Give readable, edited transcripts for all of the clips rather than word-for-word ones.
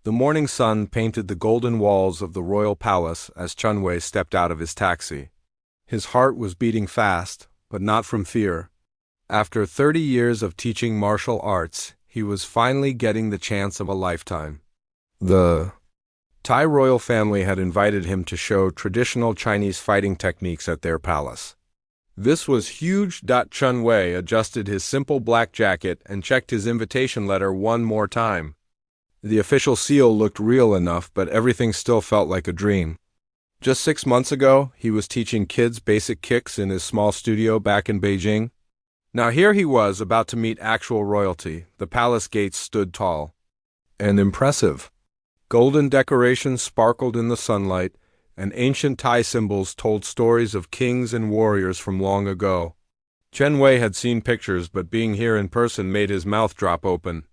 The morning sun painted the golden walls of the royal palace as Chun Wei stepped out of his taxi. His heart was beating fast, but not from fear. After 30 years of teaching martial arts, he was finally getting the chance of a lifetime. The Thai royal family had invited him to show traditional Chinese fighting techniques at their palace. This was huge. Chun Wei adjusted his simple black jacket and checked his invitation letter one more time. The official seal looked real enough, but everything still felt like a dream. Just 6 months ago, he was teaching kids basic kicks in his small studio back in Beijing. Now here he was about to meet actual royalty. The palace gates stood tall and impressive. Golden decorations sparkled in the sunlight, and ancient Thai symbols told stories of kings and warriors from long ago. Chun Wei had seen pictures, but being here in person made his mouth drop open.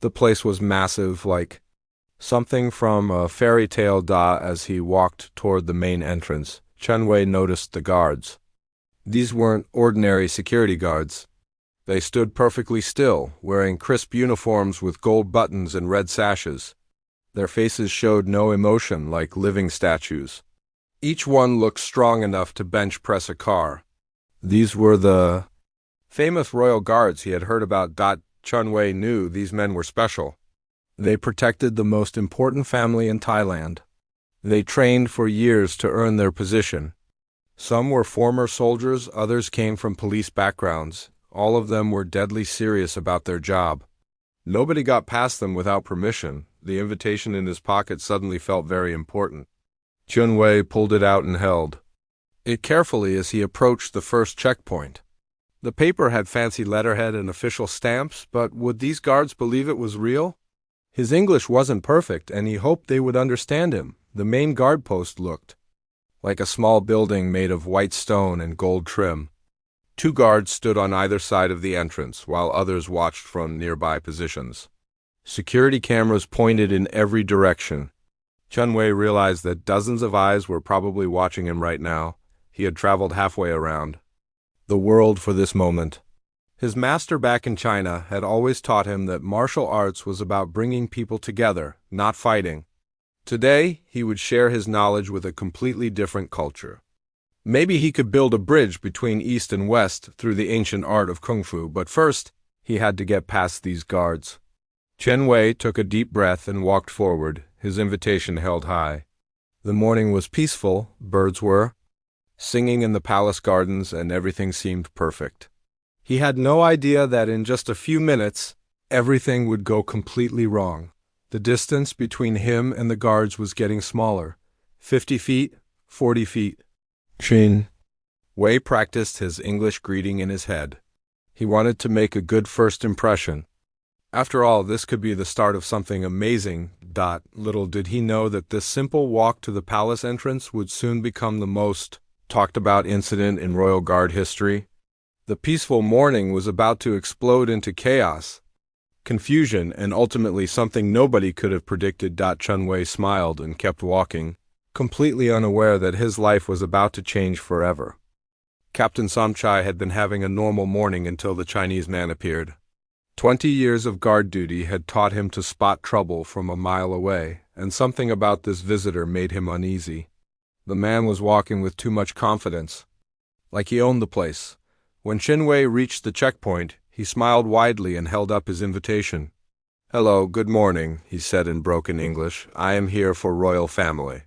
The place was massive, like something from a fairy tale. As he walked toward the main entrance, Chun Wei noticed the guards. These weren't ordinary security guards. They stood perfectly still, wearing crisp uniforms with gold buttons and red sashes. Their faces showed no emotion, like living statues. Each one looked strong enough to bench press a car. These were the famous royal guards he had heard about. Chun Wei knew these men were special. They protected the most important family in Thailand. They trained for years to earn their position. Some were former soldiers, others came from police backgrounds. All of them were deadly serious about their job. Nobody got past them without permission. The invitation in his pocket suddenly felt very important. Chun Wei pulled it out and held it carefully as he approached the first checkpoint. The paper had fancy letterhead and official stamps, but would these guards believe it was real? His English wasn't perfect, and he hoped they would understand him. The main guard post looked like a small building made of white stone and gold trim. 2 guards stood on either side of the entrance, while others watched from nearby positions. Security cameras pointed in every direction. Chun Wei realized that dozens of eyes were probably watching him right now. He had traveled halfway around the world for this moment. His master back in China had always taught him that martial arts was about bringing people together, not fighting. Today, he would share his knowledge with a completely different culture. Maybe he could build a bridge between East and West through the ancient art of Kung Fu, but first, he had to get past these guards. Chun Wei took a deep breath and walked forward, his invitation held high. The morning was peaceful, birds were singing in the palace gardens, and everything seemed perfect. He had no idea that in just a few minutes, everything would go completely wrong. The distance between him and the guards was getting smaller. 50 feet, 40 feet. Chin Wei practiced his English greeting in his head. He wanted to make a good first impression. After all, this could be the start of something amazing. Little did he know that this simple walk to the palace entrance would soon become the most talked about incident in royal guard history. The peaceful morning was about to explode into chaos, confusion, and ultimately something nobody could have predicted. Chun Wei smiled and kept walking, completely unaware that his life was about to change forever. Captain Somchai had been having a normal morning until the Chinese man appeared. 20 years of guard duty had taught him to spot trouble from a mile away, and something about this visitor made him uneasy. The man was walking with too much confidence, like he owned the place. When Chun Wei reached the checkpoint, he smiled widely and held up his invitation. "Hello, good morning," he said in broken English. "I am here for royal family.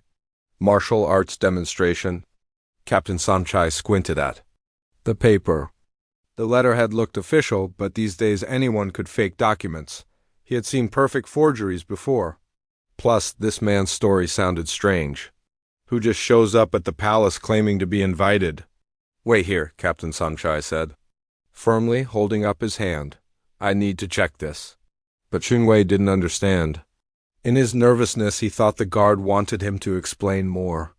Martial arts demonstration." Captain Somchai squinted at the paper. The letterhead looked official, but these days anyone could fake documents. He had seen perfect forgeries before. Plus, this man's story sounded strange. Who just shows up at the palace claiming to be invited? "Wait here," Captain Somchai said, firmly holding up his hand. "I need to check this." But Chun Wei didn't understand. In his nervousness, he thought the guard wanted him to explain more.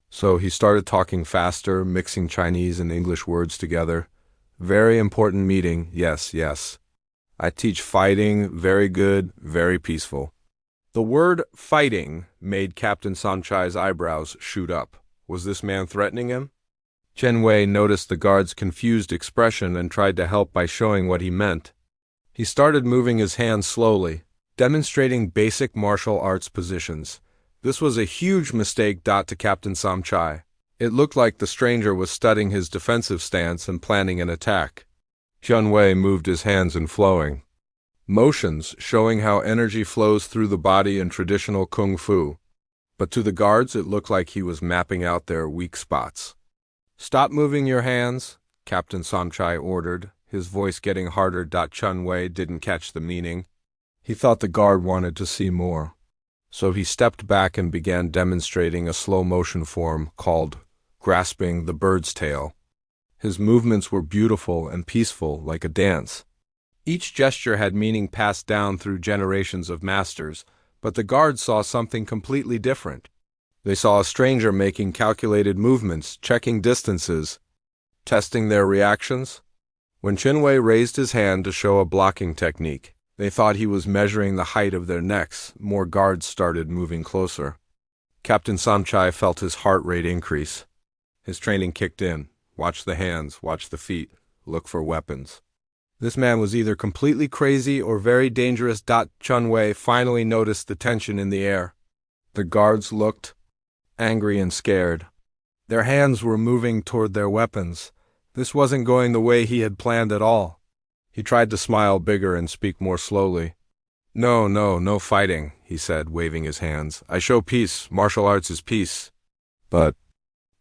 So he started talking faster, mixing Chinese and English words together. "Very important meeting, yes. I teach fighting, very good, very peaceful." The word fighting made Captain Somchai's eyebrows shoot up. Was this man threatening him? Chun Wei noticed the guard's confused expression and tried to help by showing what he meant. He started moving his hands slowly. demonstrating basic martial arts positions. This was a huge mistake. To Captain Samchai. It looked like the stranger was studying his defensive stance and planning an attack. Chunwei moved his hands in flowing motions, showing how energy flows through the body in traditional kung fu. But to the guards, it looked like he was mapping out their weak spots. "Stop moving your hands," Captain Samchai ordered, his voice getting harder. Chunwei didn't catch the meaning. He thought the guard wanted to see more. So he stepped back and began demonstrating a slow-motion form called grasping the bird's tail. His movements were beautiful and peaceful, like a dance. Each gesture had meaning passed down through generations of masters, but the guards saw something completely different. They saw a stranger making calculated movements, checking distances, testing their reactions. When Chunwei raised his hand to show a blocking technique, they thought he was measuring the height of their necks. More guards started moving closer. Captain Samchai felt his heart rate increase. His training kicked in. Watch the hands, watch the feet, look for weapons. This man was either completely crazy or very dangerous. Chunwei finally noticed the tension in the air. The guards looked angry and scared. Their hands were moving toward their weapons. This wasn't going the way he had planned at all. He tried to smile bigger and speak more slowly. No fighting," he said, waving his hands. "I show peace. Martial arts is peace." But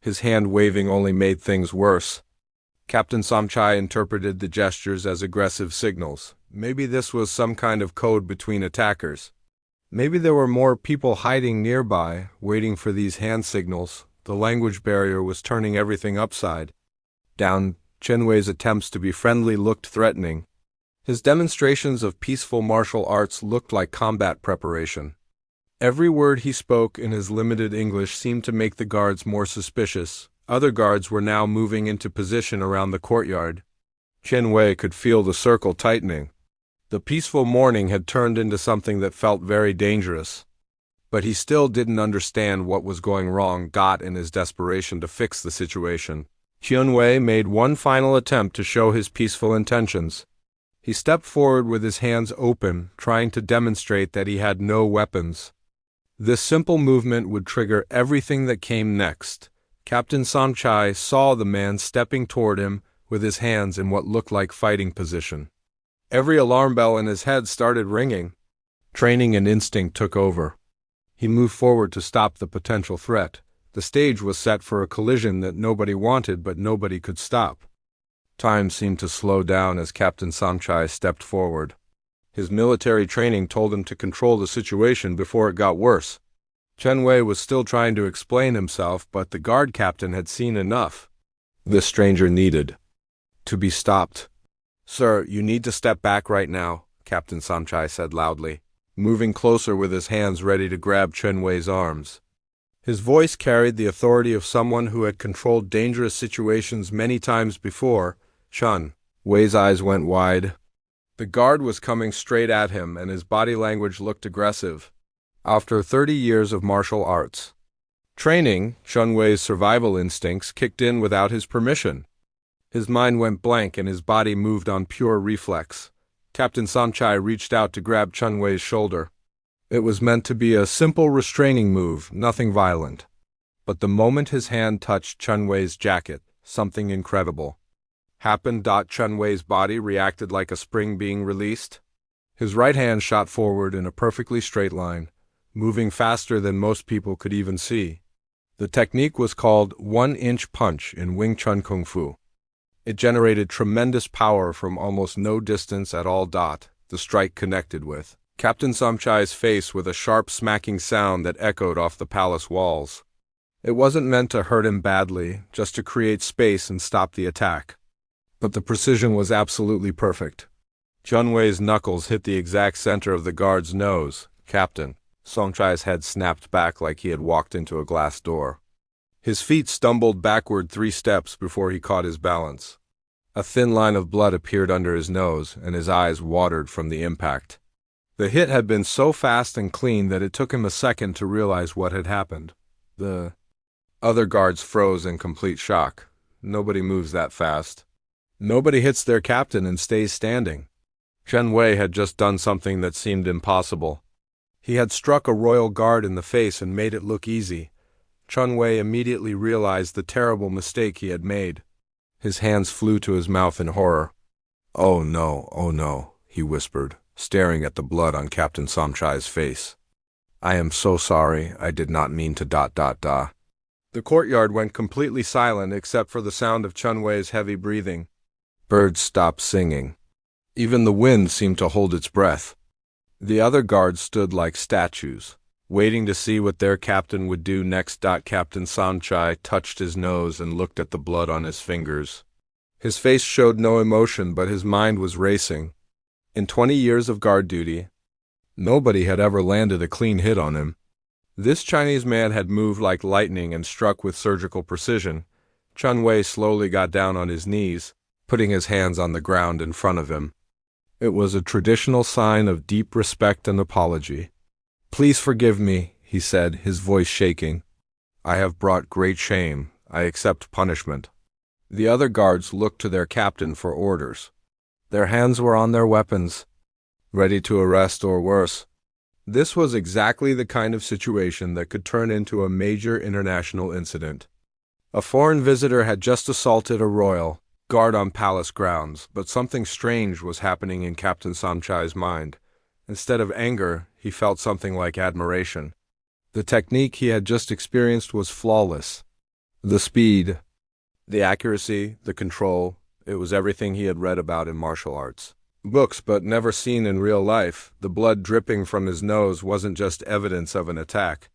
his hand waving only made things worse. Captain Samchai interpreted the gestures as aggressive signals. Maybe this was some kind of code between attackers. Maybe there were more people hiding nearby, waiting for these hand signals. The language barrier was turning everything upside down. Chunwei's attempts to be friendly looked threatening. His demonstrations of peaceful martial arts looked like combat preparation. Every word he spoke in his limited English seemed to make the guards more suspicious. Other guards were now moving into position around the courtyard. Chunwei could feel the circle tightening. The peaceful morning had turned into something that felt very dangerous. But he still didn't understand what was going wrong. In his desperation to fix the situation, Chunwei made one final attempt to show his peaceful intentions. He stepped forward with his hands open, trying to demonstrate that he had no weapons. This simple movement would trigger everything that came next. Captain Samchai saw the man stepping toward him with his hands in what looked like fighting position. Every alarm bell in his head started ringing. Training and instinct took over. He moved forward to stop the potential threat. The stage was set for a collision that nobody wanted but nobody could stop. Time seemed to slow down as Captain Samchai stepped forward. His military training told him to control the situation before it got worse. Chunwei was still trying to explain himself, but the guard captain had seen enough. This stranger needed to be stopped. "Sir, you need to step back right now," Captain Samchai said loudly, moving closer with his hands ready to grab Chunwei's arms. His voice carried the authority of someone who had controlled dangerous situations many times before. Chunwei's eyes went wide. The guard was coming straight at him, and his body language looked aggressive. After 30 years of martial arts training, Chunwei's survival instincts kicked in without his permission. His mind went blank and his body moved on pure reflex. Captain Samchai reached out to grab Chunwei's shoulder. It was meant to be a simple restraining move, nothing violent. But the moment his hand touched Chunwei's jacket, something incredible happened. Chunwei's body reacted like a spring being released. His right hand shot forward in a perfectly straight line, moving faster than most people could even see. The technique was called one-inch punch in Wing Chun Kung Fu. It generated tremendous power from almost no distance at all. The strike connected with Captain Samchai's face with a sharp smacking sound that echoed off the palace walls. It wasn't meant to hurt him badly, just to create space and stop the attack. But the precision was absolutely perfect. Chunwei's knuckles hit the exact center of the guard's nose. Captain Samchai's head snapped back like he had walked into a glass door. His feet stumbled backward 3 steps before he caught his balance. A thin line of blood appeared under his nose, and his eyes watered from the impact. The hit had been so fast and clean that it took him a second to realize what had happened. The other guards froze in complete shock. Nobody moves that fast. Nobody hits their captain and stays standing. Chen Wei had just done something that seemed impossible. He had struck a royal guard in the face and made it look easy. Chen Wei immediately realized the terrible mistake he had made. His hands flew to his mouth in horror. Oh no, he whispered, staring at the blood on Captain Somchai's face. I am so sorry, I did not mean to ... The courtyard went completely silent except for the sound of Chen Wei's heavy breathing. Birds stopped singing. Even the wind seemed to hold its breath. The other guards stood like statues, waiting to see what their captain would do next. Captain Somchai touched his nose and looked at the blood on his fingers. His face showed no emotion, but his mind was racing. In 20 years of guard duty, nobody had ever landed a clean hit on him. This Chinese man had moved like lightning and struck with surgical precision. Chen Wei slowly got down on his knees, putting his hands on the ground in front of him. It was a traditional sign of deep respect and apology. Please forgive me, he said, his voice shaking. I have brought great shame. I accept punishment. The other guards looked to their captain for orders. Their hands were on their weapons, ready to arrest or worse. This was exactly the kind of situation that could turn into a major international incident. A foreign visitor had just assaulted a royal guard on palace grounds, but something strange was happening in Captain Somchai's mind. Instead of anger, he felt something like admiration. The technique he had just experienced was flawless. The speed, the accuracy, the control, it was everything he had read about in martial arts books but never seen in real life. The blood dripping from his nose wasn't just evidence of an attack.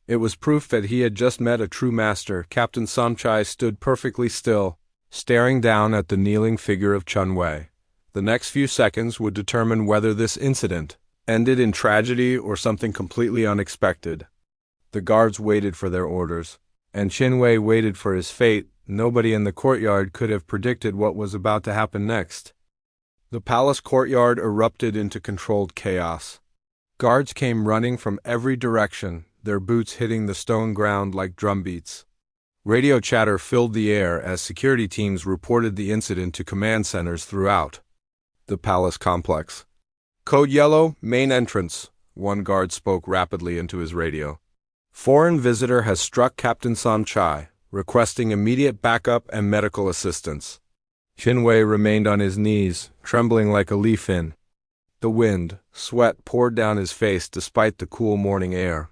It was proof that he had just met a true master. Captain Somchai stood perfectly still, staring down at the kneeling figure of Chen Wei. The next few seconds would determine whether this incident ended in tragedy or something completely unexpected. The guards waited for their orders, and Chen Wei waited for his fate. Nobody in the courtyard could have predicted what was about to happen next. The palace courtyard erupted into controlled chaos. Guards came running from every direction, their boots hitting the stone ground like drumbeats. Radio chatter filled the air as security teams reported the incident to command centers throughout the palace complex. Code Yellow, main entrance, one guard spoke rapidly into his radio. Foreign visitor has struck Captain Somchai, requesting immediate backup and medical assistance. Chen Wei remained on his knees, trembling like a leaf in the wind. Sweat poured down his face despite the cool morning air.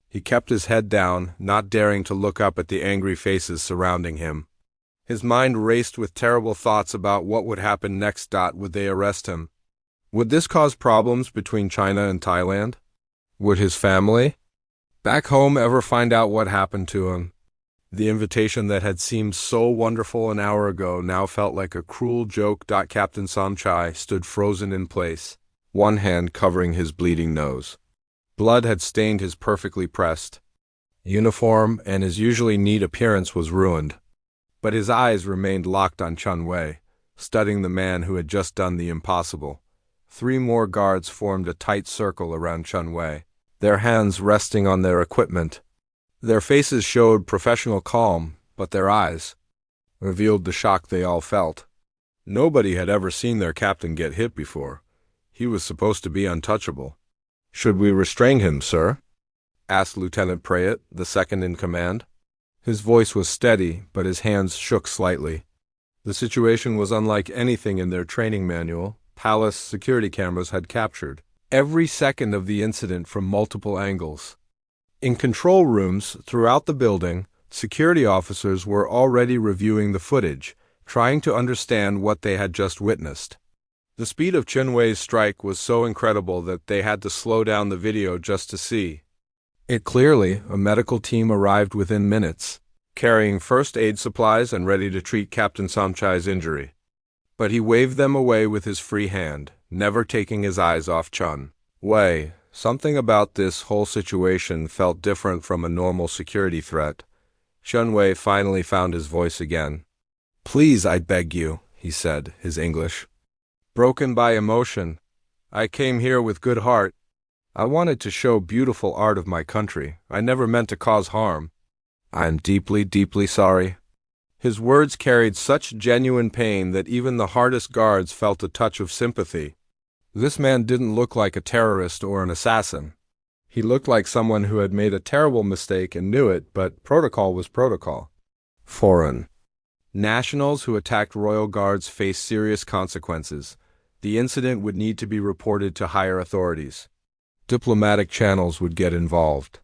He kept his head down, not daring to look up at the angry faces surrounding him. His mind raced with terrible thoughts about what would happen next. Would they arrest him? Would this cause problems between China and Thailand? Would his family back home ever find out what happened to him? The invitation that had seemed so wonderful an hour ago now felt like a cruel joke. Captain Somchai stood frozen in place, one hand covering his bleeding nose. Blood had stained his perfectly pressed uniform, and his usually neat appearance was ruined. But his eyes remained locked on Chen Wei, studying the man who had just done the impossible. 3 more guards formed a tight circle around Chen Wei, their hands resting on their equipment. Their faces showed professional calm, but their eyes revealed the shock they all felt. Nobody had ever seen their captain get hit before. He was supposed to be untouchable. "Should we restrain him, sir?" asked Lieutenant Prayat, the second in command. His voice was steady, but his hands shook slightly. The situation was unlike anything in their training manual. Palace security cameras had captured every second of the incident from multiple angles. In control rooms throughout the building, security officers were already reviewing the footage, trying to understand what they had just witnessed. The speed of Chen Wei's strike was so incredible that they had to slow down the video just to see it clearly. A medical team arrived within minutes, carrying first aid supplies and ready to treat Captain Somchai's injury. But he waved them away with his free hand, never taking his eyes off Chen Wei. Something about this whole situation felt different from a normal security threat. Chen Wei finally found his voice again. "Please, I beg you," he said, his English broken by emotion. "I came here with good heart. I wanted to show beautiful art of my country. I never meant to cause harm. I am deeply, deeply sorry." His words carried such genuine pain that even the hardest guards felt a touch of sympathy. This man didn't look like a terrorist or an assassin. He looked like someone who had made a terrible mistake and knew it, but protocol was protocol. Foreign nationals who attacked royal guards faced serious consequences. The incident would need to be reported to higher authorities. Diplomatic channels would get involved.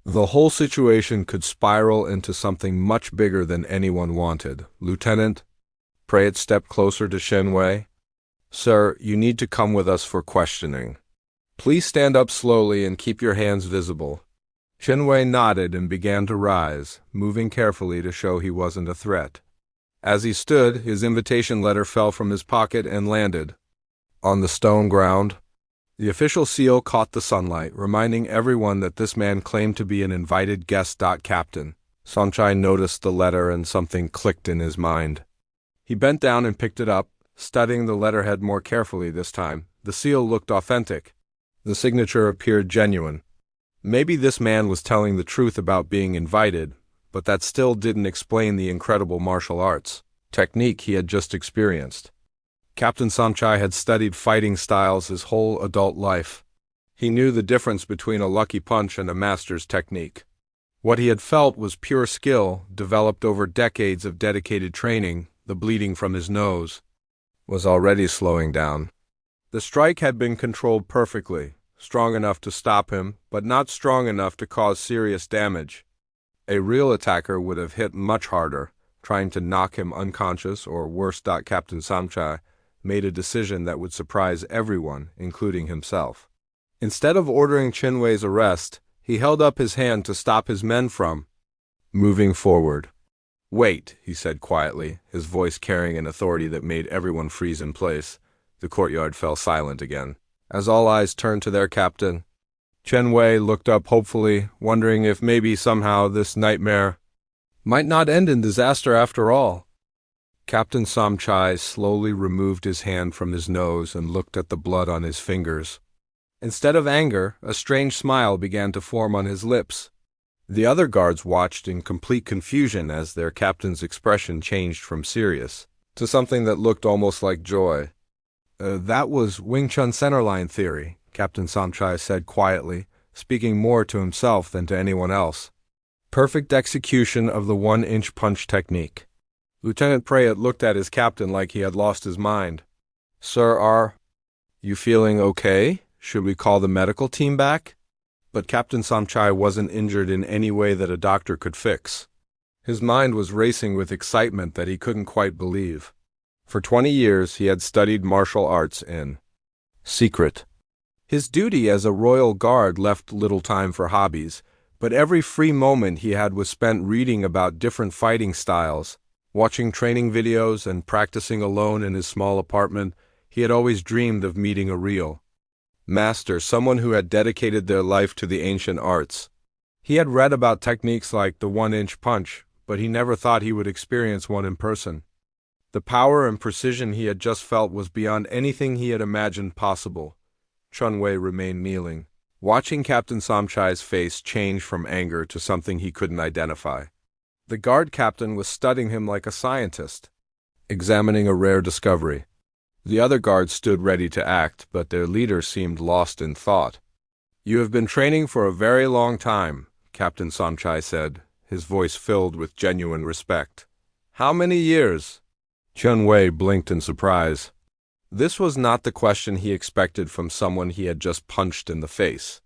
The whole situation could spiral into something much bigger than anyone wanted. Lieutenant Prayat stepped closer to Shen Wei. Sir, you need to come with us for questioning. Please stand up slowly and keep your hands visible. Shen Wei nodded and began to rise, moving carefully to show he wasn't a threat. As he stood, his invitation letter fell from his pocket and landed on the stone ground. The official seal caught the sunlight, reminding everyone that this man claimed to be an invited guest. Captain Sanchai noticed the letter and something clicked in his mind. He bent down and picked it up, studying the letterhead more carefully this time. The seal looked authentic. The signature appeared genuine. Maybe this man was telling the truth about being invited, but that still didn't explain the incredible martial arts technique he had just experienced. Captain Sanchai had studied fighting styles his whole adult life. He knew the difference between a lucky punch and a master's technique. What he had felt was pure skill, developed over decades of dedicated training. The bleeding from his nose was already slowing down. The strike had been controlled perfectly, strong enough to stop him, but not strong enough to cause serious damage. A real attacker would have hit much harder, trying to knock him unconscious or worse. Captain Sanchai made a decision that would surprise everyone, including himself. Instead of ordering Shen Wei's arrest, he held up his hand to stop his men from moving forward. Wait, he said quietly, his voice carrying an authority that made everyone freeze in place. The courtyard fell silent again, as all eyes turned to their captain. Shen Wei looked up hopefully, wondering if maybe somehow this nightmare might not end in disaster after all. Captain Sanchai slowly removed his hand from his nose and looked at the blood on his fingers. Instead of anger, a strange smile began to form on his lips. The other guards watched in complete confusion as their captain's expression changed from serious to something that looked almost like joy. That was Wing Chun centerline theory, Captain Sanchai said quietly, speaking more to himself than to anyone else. Perfect execution of the 1-inch punch technique. Lieutenant Prayat looked at his captain like he had lost his mind. Sir, are you feeling okay? Should we call the medical team back? But Captain Sanchai wasn't injured in any way that a doctor could fix. His mind was racing with excitement that he couldn't quite believe. For 20 years he had studied martial arts in secret. His duty as a royal guard left little time for hobbies, but every free moment he had was spent reading about different fighting styles, watching training videos, and practicing alone in his small apartment. He had always dreamed of meeting a real master, someone who had dedicated their life to the ancient arts. He had read about techniques like the 1-inch punch, but he never thought he would experience one in person. The power and precision he had just felt was beyond anything he had imagined possible. Shen Wei remained kneeling, watching Captain Sanchai's face change from anger to something he couldn't identify. The guard captain was studying him like a scientist, examining a rare discovery. The other guards stood ready to act, but their leader seemed lost in thought. You have been training for a very long time, Captain Sanchai said, his voice filled with genuine respect. How many years? Shen Wei blinked in surprise. This was not the question he expected from someone he had just punched in the face.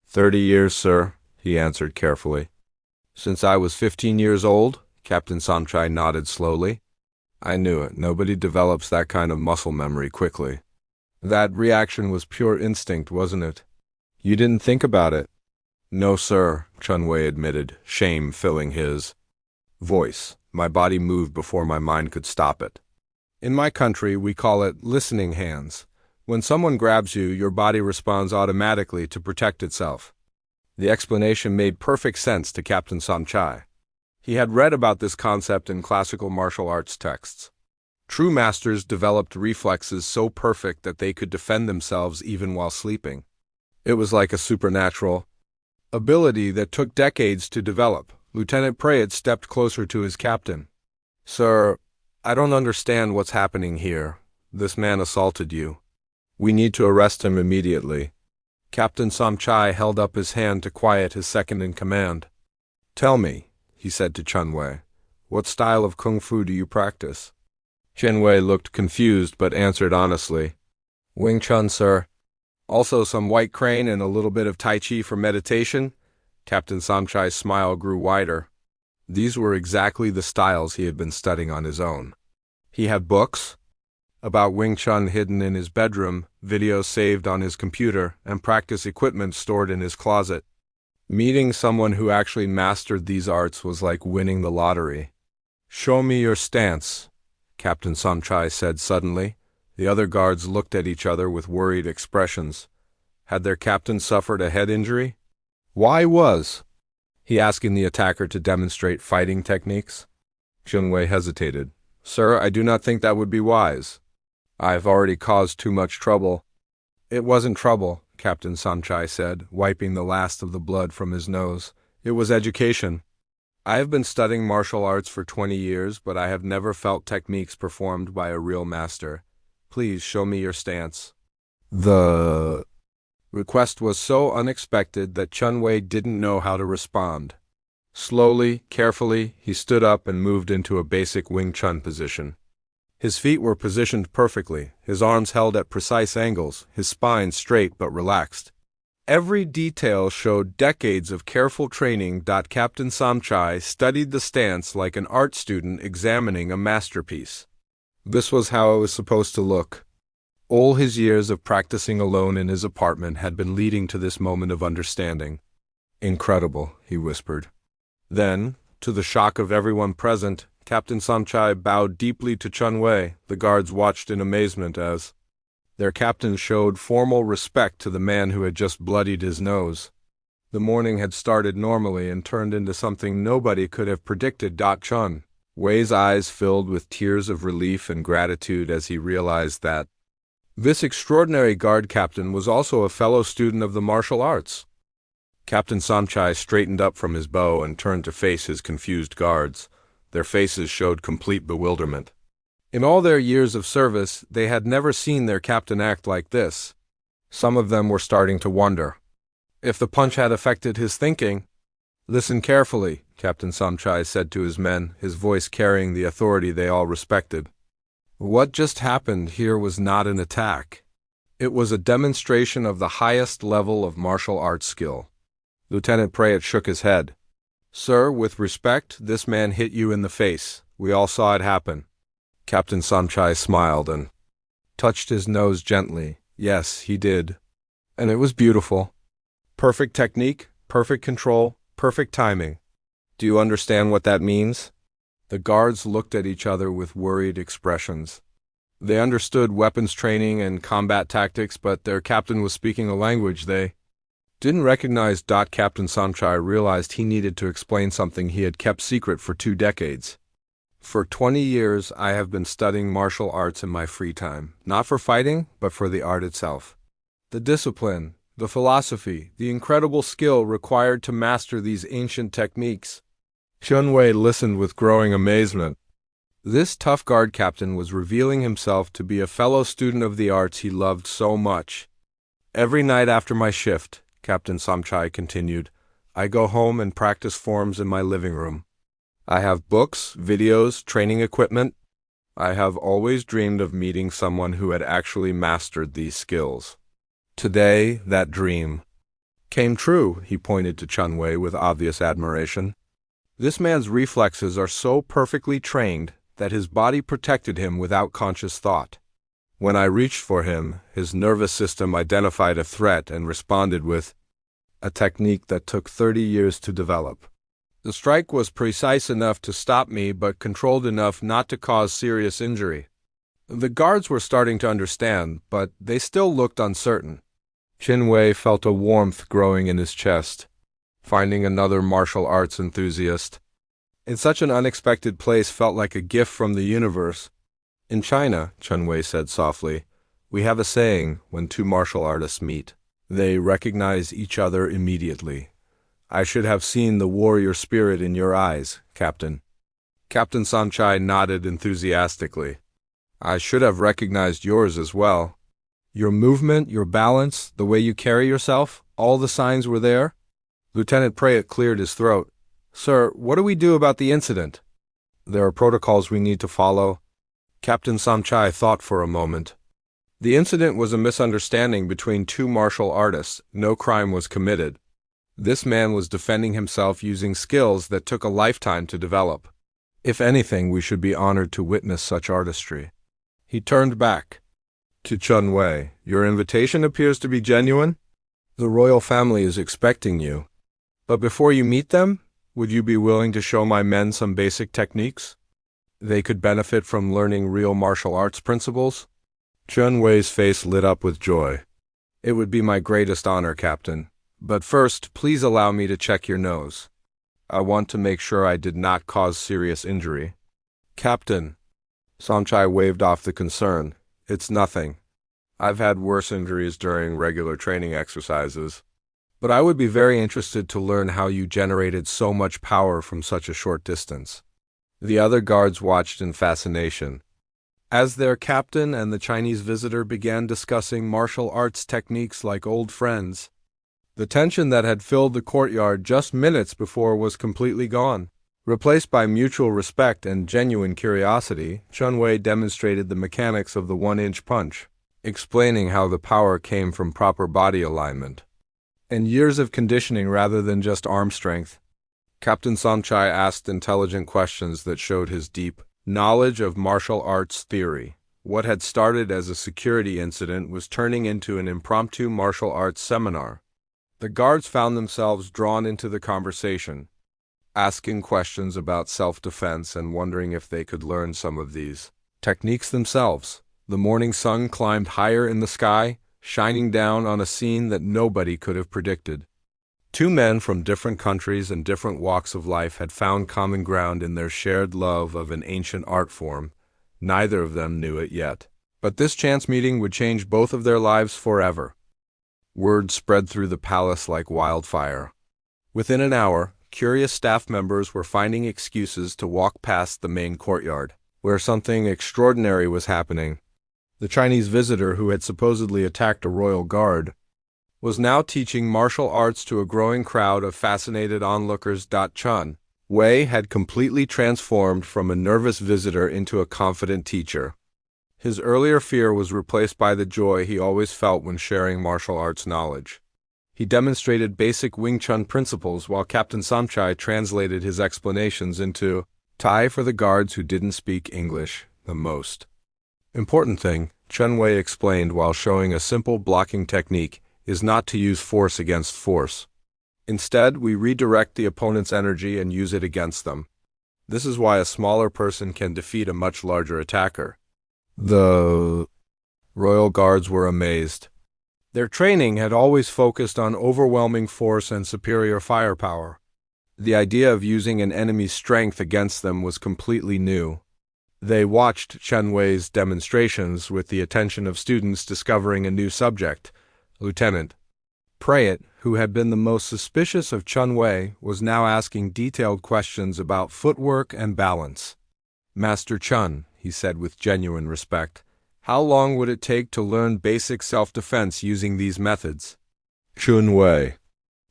30 years, sir, he answered carefully. Since I was 15 years old? Captain Sanchai nodded slowly. I knew it. Nobody develops that kind of muscle memory quickly. That reaction was pure instinct, wasn't it? You didn't think about it. No, sir, Shen Wei admitted, shame filling his voice. My body moved before my mind could stop it. In my country, we call it listening hands. When someone grabs you, your body responds automatically to protect itself. The explanation made perfect sense to Captain Sanchai. He had read about this concept in classical martial arts texts. True masters developed reflexes so perfect that they could defend themselves even while sleeping. It was like a supernatural ability that took decades to develop. Lieutenant Prayat stepped closer to his captain. Sir, I don't understand what's happening here. This man assaulted you. We need to arrest him immediately. Captain Samchai held up his hand to quiet his second-in-command. Tell me, he said to Chunwei, what style of kung fu do you practice? Chunwei looked confused but answered honestly. Wing Chun, sir. Also some white crane and a little bit of Tai Chi for meditation. Captain Samchai's smile grew wider. These were exactly the styles he had been studying on his own. He had books about Wing Chun hidden in his bedroom, videos saved on his computer, and practice equipment stored in his closet. Meeting someone who actually mastered these arts was like winning the lottery. Show me your stance, Captain Samchai said suddenly. The other guards looked at each other with worried expressions. Had their captain suffered a head injury? Why was he asking the attacker to demonstrate fighting techniques? Chunwei hesitated. Sir, I do not think that would be wise. I've already caused too much trouble. It wasn't trouble, Captain Samchai said, wiping the last of the blood from his nose. It was education. I have been studying martial arts for 20 years, but I have never felt techniques performed by a real master. Please show me your stance. The request was so unexpected that Chunwei didn't know how to respond. Slowly, carefully, he stood up and moved into a basic Wing Chun position. His feet were positioned perfectly, his arms held at precise angles, his spine straight but relaxed. Every detail showed decades of careful training. Captain Samchai studied the stance like an art student examining a masterpiece. This was how it was supposed to look. All his years of practicing alone in his apartment had been leading to this moment of understanding. Incredible, he whispered. Then, to the shock of everyone present, Captain Samchai bowed deeply to Chunwei. The guards watched in amazement as their captain showed formal respect to the man who had just bloodied his nose. The morning had started normally and turned into something nobody could have predicted. Chunwei's eyes filled with tears of relief and gratitude as he realized that this extraordinary guard captain was also a fellow student of the martial arts. Captain Samchai straightened up from his bow and turned to face his confused guards. Their faces showed complete bewilderment. In all their years of service, they had never seen their captain act like this. Some of them were starting to wonder if the punch had affected his thinking. Listen carefully, Captain Samchai said to his men, his voice carrying the authority they all respected. What just happened here was not an attack. It was a demonstration of the highest level of martial arts skill. Lieutenant Prayat shook his head. Sir, with respect, this man hit you in the face. We all saw it happen. Captain Samchai smiled and touched his nose gently. Yes, he did. And it was beautiful. Perfect technique, perfect control, perfect timing. Do you understand what that means? The guards looked at each other with worried expressions. They understood weapons training and combat tactics, but their captain was speaking a language they didn't recognize. Captain Samchai realized he needed to explain something he had kept secret for 2 decades. For 20 years, I have been studying martial arts in my free time, not for fighting, but for the art itself. The discipline, the philosophy, the incredible skill required to master these ancient techniques. Chunwei listened with growing amazement. This tough guard captain was revealing himself to be a fellow student of the arts he loved so much. Every night after my shift, Captain Samchai continued, I go home and practice forms in my living room. I have books, videos, training equipment. I have always dreamed of meeting someone who had actually mastered these skills. Today, that dream came true. He pointed to Chunwei with obvious admiration. This man's reflexes are so perfectly trained that his body protected him without conscious thought. When I reached for him, his nervous system identified a threat and responded with a technique that took 30 years to develop. The strike was precise enough to stop me, but controlled enough not to cause serious injury. The guards were starting to understand, but they still looked uncertain. Chunwei felt a warmth growing in his chest, finding another martial arts enthusiast in such an unexpected place felt like a gift from the universe. In China, Chunwei said softly, we have a saying, when 2 martial artists meet, they recognize each other immediately. I should have seen the warrior spirit in your eyes, Captain. Captain Samchai nodded enthusiastically. I should have recognized yours as well. Your movement, your balance, the way you carry yourself, all the signs were there? Lieutenant Prayat cleared his throat. Sir, what do we do about the incident? There are protocols we need to follow. Captain Samchai thought for a moment. The incident was a misunderstanding between two martial artists. No crime was committed. This man was defending himself using skills that took a lifetime to develop. If anything, we should be honored to witness such artistry. He turned back. To Chun Wei, your invitation appears to be genuine. The royal family is expecting you. But before you meet them, would you be willing to show my men some basic techniques? They could benefit from learning real martial arts principles. Chun Wei's face lit up with joy. It would be my greatest honor, Captain. But first, please allow me to check your nose. I want to make sure I did not cause serious injury. Captain. Samchai waved off the concern. It's nothing. I've had worse injuries during regular training exercises. But I would be very interested to learn how you generated so much power from such a short distance. The other guards watched in fascination. As their captain and the Chinese visitor began discussing martial arts techniques like old friends, the tension that had filled the courtyard just minutes before was completely gone. Replaced by mutual respect and genuine curiosity, Chun Wei demonstrated the mechanics of the one-inch punch, explaining how the power came from proper body alignment and years of conditioning rather than just arm strength. Captain Samchai asked intelligent questions that showed his deep knowledge of martial arts theory. What had started as a security incident was turning into an impromptu martial arts seminar. The guards found themselves drawn into the conversation, asking questions about self-defense and wondering if they could learn some of these techniques themselves. The morning sun climbed higher in the sky, shining down on a scene that nobody could have predicted. Two men from different countries and different walks of life had found common ground in their shared love of an ancient art form. Neither of them knew it yet. But this chance meeting would change both of their lives forever. Word spread through the palace like wildfire. Within an hour, curious staff members were finding excuses to walk past the main courtyard, where something extraordinary was happening. The Chinese visitor who had supposedly attacked a royal guard was now teaching martial arts to a growing crowd of fascinated onlookers. Chun Wei had completely transformed from a nervous visitor into a confident teacher. His earlier fear was replaced by the joy he always felt when sharing martial arts knowledge. He demonstrated basic Wing Chun principles while Captain Samchai translated his explanations into Thai for the guards who didn't speak English the most. Important thing, Chun Wei explained while showing a simple blocking technique, is not to use force against force. Instead, we redirect the opponent's energy and use it against them. This is why a smaller person can defeat a much larger attacker. The royal guards were amazed. Their training had always focused on overwhelming force and superior firepower. The idea of using an enemy's strength against them was completely new. They watched Chun Wei's demonstrations with the attention of students discovering a new subject. Lieutenant Prayat, who had been the most suspicious of Chun Wei, was now asking detailed questions about footwork and balance. Master Chun, he said with genuine respect, how long would it take to learn basic self-defense using these methods? Chun Wei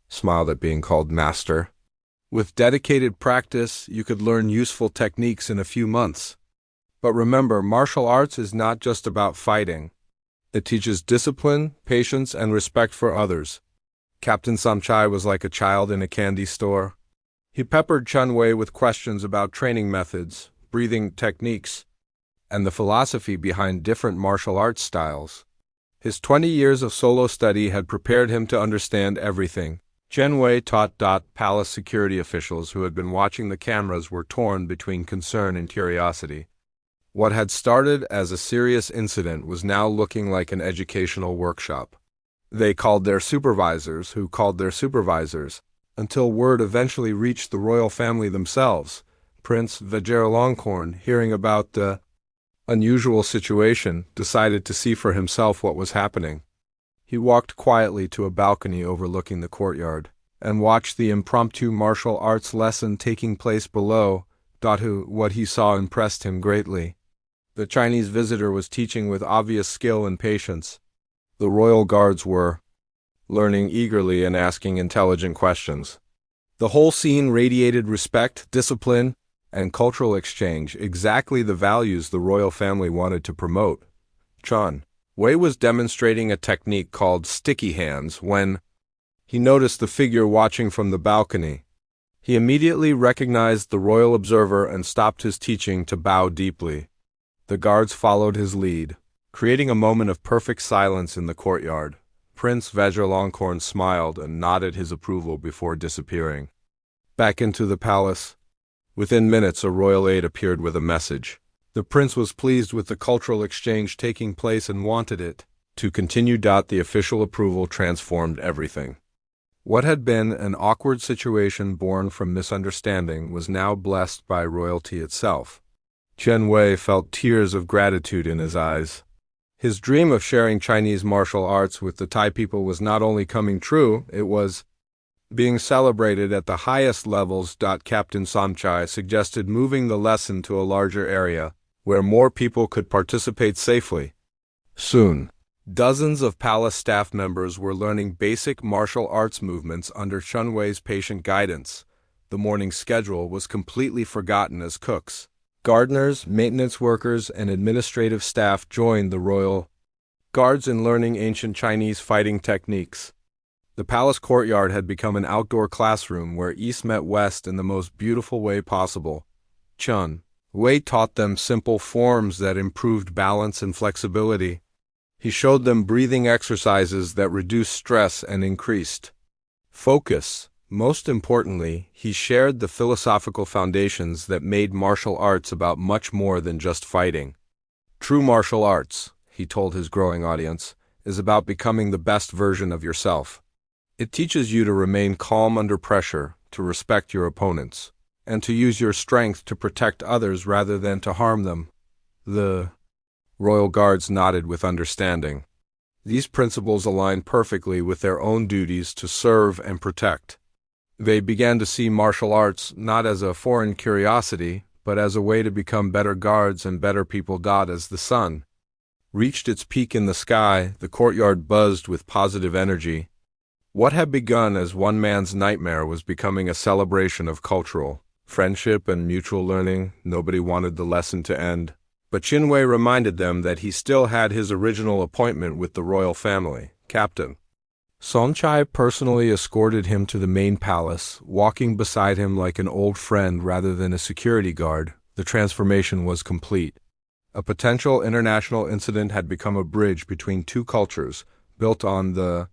smiled at being called master. With dedicated practice, you could learn useful techniques in a few months. But remember, martial arts is not just about fighting. It teaches discipline, patience, and respect for others. Captain Samchai was like a child in a candy store. He peppered Chun Wei with questions about training methods, breathing techniques, and the philosophy behind different martial arts styles. His 20 years of solo study had prepared him to understand everything. Chun Wei taught. Palace security officials who had been watching the cameras were torn between concern and curiosity. What had started as a serious incident was now looking like an educational workshop. They called their supervisors, who called their supervisors, until word eventually reached the royal family themselves. Prince Vajiralongkorn, hearing about the unusual situation, decided to see for himself what was happening. He walked quietly to a balcony overlooking the courtyard and watched the impromptu martial arts lesson taking place below. What he saw impressed him greatly. The Chinese visitor was teaching with obvious skill and patience. The royal guards were learning eagerly and asking intelligent questions. The whole scene radiated respect, discipline, and cultural exchange, exactly the values the royal family wanted to promote. Chun Wei was demonstrating a technique called sticky hands when he noticed the figure watching from the balcony. He immediately recognized the royal observer and stopped his teaching to bow deeply. The guards followed his lead, creating a moment of perfect silence in the courtyard. Prince Vajirlongkorn smiled and nodded his approval before disappearing back into the palace. Within minutes, a royal aide appeared with a message. The prince was pleased with the cultural exchange taking place and wanted it to continue. The official approval transformed everything. What had been an awkward situation born from misunderstanding was now blessed by royalty itself. Chen Wei felt tears of gratitude in his eyes. His dream of sharing Chinese martial arts with the Thai people was not only coming true, it was being celebrated at the highest levels. Captain Somchai suggested moving the lesson to a larger area, where more people could participate safely. Soon, dozens of palace staff members were learning basic martial arts movements under Chen Wei's patient guidance. The morning schedule was completely forgotten as cooks, gardeners, maintenance workers, and administrative staff joined the royal guards in learning ancient Chinese fighting techniques. The palace courtyard had become an outdoor classroom where East met West in the most beautiful way possible. Chen Wei taught them simple forms that improved balance and flexibility. He showed them breathing exercises that reduced stress and increased focus. Most importantly, he shared the philosophical foundations that made martial arts about much more than just fighting. True martial arts, he told his growing audience, is about becoming the best version of yourself. It teaches you to remain calm under pressure, to respect your opponents, and to use your strength to protect others rather than to harm them. The royal guards nodded with understanding. These principles aligned perfectly with their own duties to serve and protect. They began to see martial arts not as a foreign curiosity, but as a way to become better guards and better people. As the sun reached its peak in the sky, the courtyard buzzed with positive energy. What had begun as one man's nightmare was becoming a celebration of cultural friendship and mutual learning. Nobody wanted the lesson to end, but Chen Wei reminded them that he still had his original appointment with the royal family. Captain Somchai personally escorted him to the main palace, walking beside him like an old friend rather than a security guard. The transformation was complete. A potential international incident had become a bridge between two cultures, built on the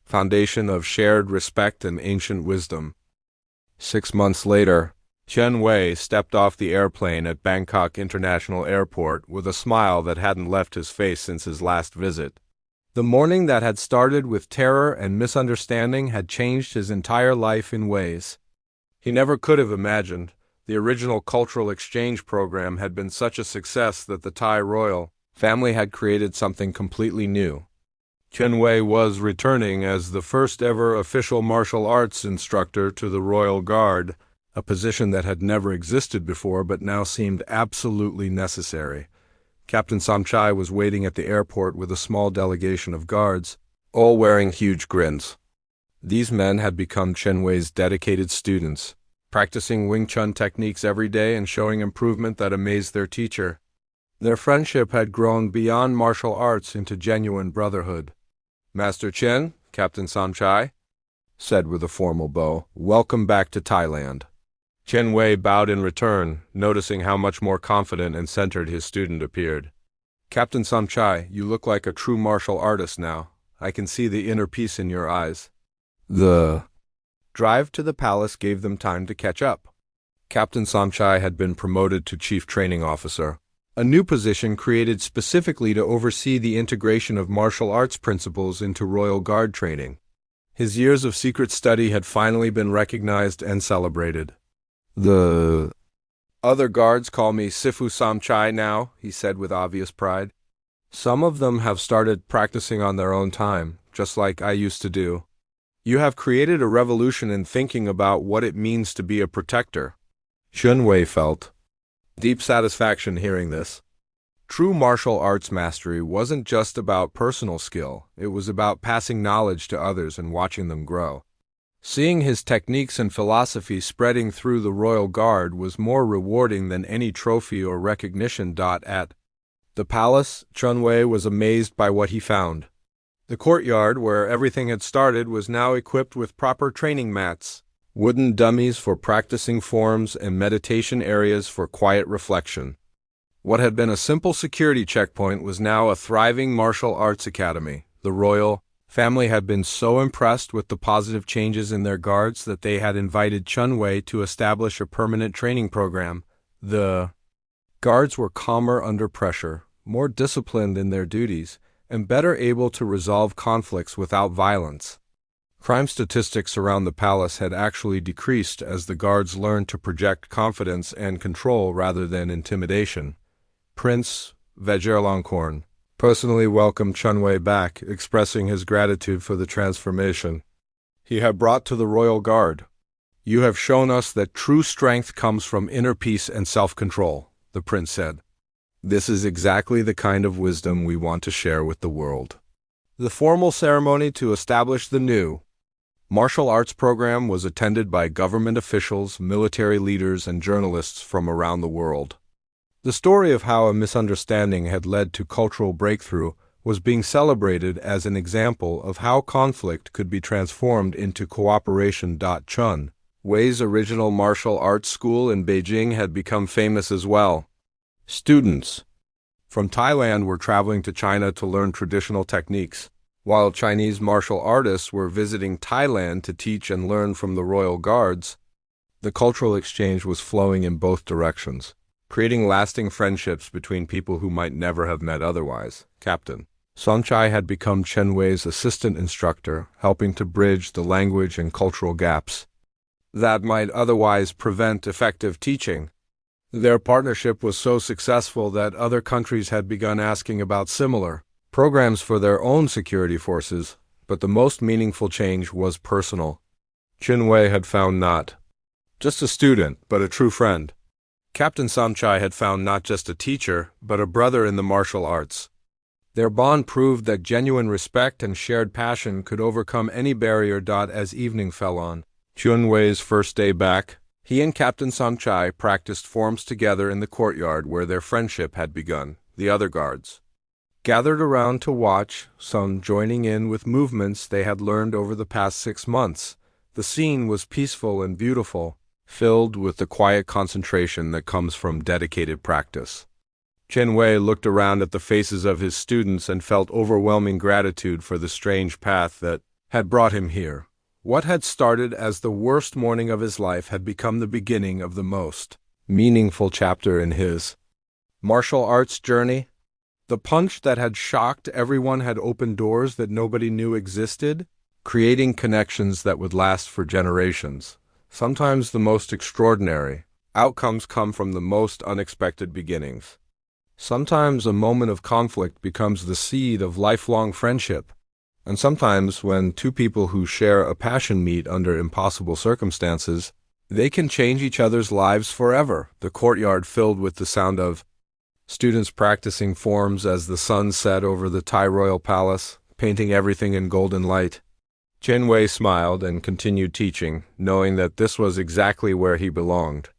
foundation of shared respect and ancient wisdom. 6 months later, Chen Wei stepped off the airplane at Bangkok International Airport with a smile that hadn't left his face since his last visit. The morning that had started with terror and misunderstanding had changed his entire life in ways he never could have imagined. The original cultural exchange program had been such a success that the Thai royal family had created something completely new. Chen Wei was returning as the first ever official martial arts instructor to the Royal Guard, a position that had never existed before but now seemed absolutely necessary. Captain Somchai was waiting at the airport with a small delegation of guards, all wearing huge grins. These men had become Chen Wei's dedicated students, practicing Wing Chun techniques every day and showing improvement that amazed their teacher. Their friendship had grown beyond martial arts into genuine brotherhood. Master Chen, Captain Somchai said with a formal bow, "Welcome back to Thailand." Chen Wei bowed in return, noticing how much more confident and centered his student appeared. "Captain Somchai, you look like a true martial artist now. I can see the inner peace in your eyes." The drive to the palace gave them time to catch up. Captain Somchai had been promoted to Chief Training Officer, a new position created specifically to oversee the integration of martial arts principles into Royal Guard training. His years of secret study had finally been recognized and celebrated. "The other guards call me Sifu Somchai now," he said with obvious pride. "Some of them have started practicing on their own time, just like I used to do. You have created a revolution in thinking about what it means to be a protector." Chen Wei felt deep satisfaction hearing this. True martial arts mastery wasn't just about personal skill, it was about passing knowledge to others and watching them grow. Seeing his techniques and philosophy spreading through the royal guard was more rewarding than any trophy or recognition. At the palace, Chunwei was amazed by what he found. The courtyard, where everything had started, was now equipped with proper training mats, wooden dummies for practicing forms, and meditation areas for quiet reflection. What had been a simple security checkpoint was now a thriving martial arts academy. The royal family had been so impressed with the positive changes in their guards that they had invited Chunwei to establish a permanent training program. The guards were calmer under pressure, more disciplined in their duties, and better able to resolve conflicts without violence. Crime statistics around the palace had actually decreased as the guards learned to project confidence and control rather than intimidation. Prince Vajirlongkorn personally welcomed Chunwei back, expressing his gratitude for the transformation he had brought to the royal guard. "You have shown us that true strength comes from inner peace and self-control," the prince said. "This is exactly the kind of wisdom we want to share with the world." The formal ceremony to establish the new martial arts program was attended by government officials, military leaders, and journalists from around the world. The story of how a misunderstanding had led to cultural breakthrough was being celebrated as an example of how conflict could be transformed into cooperation. Chunwei's original martial arts school in Beijing had become famous as well. Students from Thailand were traveling to China to learn traditional techniques, while Chinese martial artists were visiting Thailand to teach and learn from the royal guards. The cultural exchange was flowing in both directions, creating lasting friendships between people who might never have met otherwise. Captain Songchai had become Chunwei's assistant instructor, helping to bridge the language and cultural gaps that might otherwise prevent effective teaching. Their partnership was so successful that other countries had begun asking about similar programs for their own security forces, but the most meaningful change was personal. Chunwei had found not just a student, but a true friend. Captain Samchai had found not just a teacher, but a brother in the martial arts. Their bond proved that genuine respect and shared passion could overcome any barrier. As evening fell on Chunwei's first day back, he and Captain Samchai practiced forms together in the courtyard where their friendship had begun. The other guards gathered around to watch, some joining in with movements they had learned over the past 6 months. The scene was peaceful and beautiful, filled with the quiet concentration that comes from dedicated practice. Chunwei looked around at the faces of his students and felt overwhelming gratitude for the strange path that had brought him here. What had started as the worst morning of his life had become the beginning of the most meaningful chapter in his martial arts journey. The punch that had shocked everyone had opened doors that nobody knew existed, creating connections that would last for generations. Sometimes the most extraordinary outcomes come from the most unexpected beginnings. Sometimes a moment of conflict becomes the seed of lifelong friendship. And sometimes when two people who share a passion meet under impossible circumstances, they can change each other's lives forever. The courtyard filled with the sound of students practicing forms as the sun set over the Thai royal palace, painting everything in golden light. Chunwei smiled and continued teaching, knowing that this was exactly where he belonged.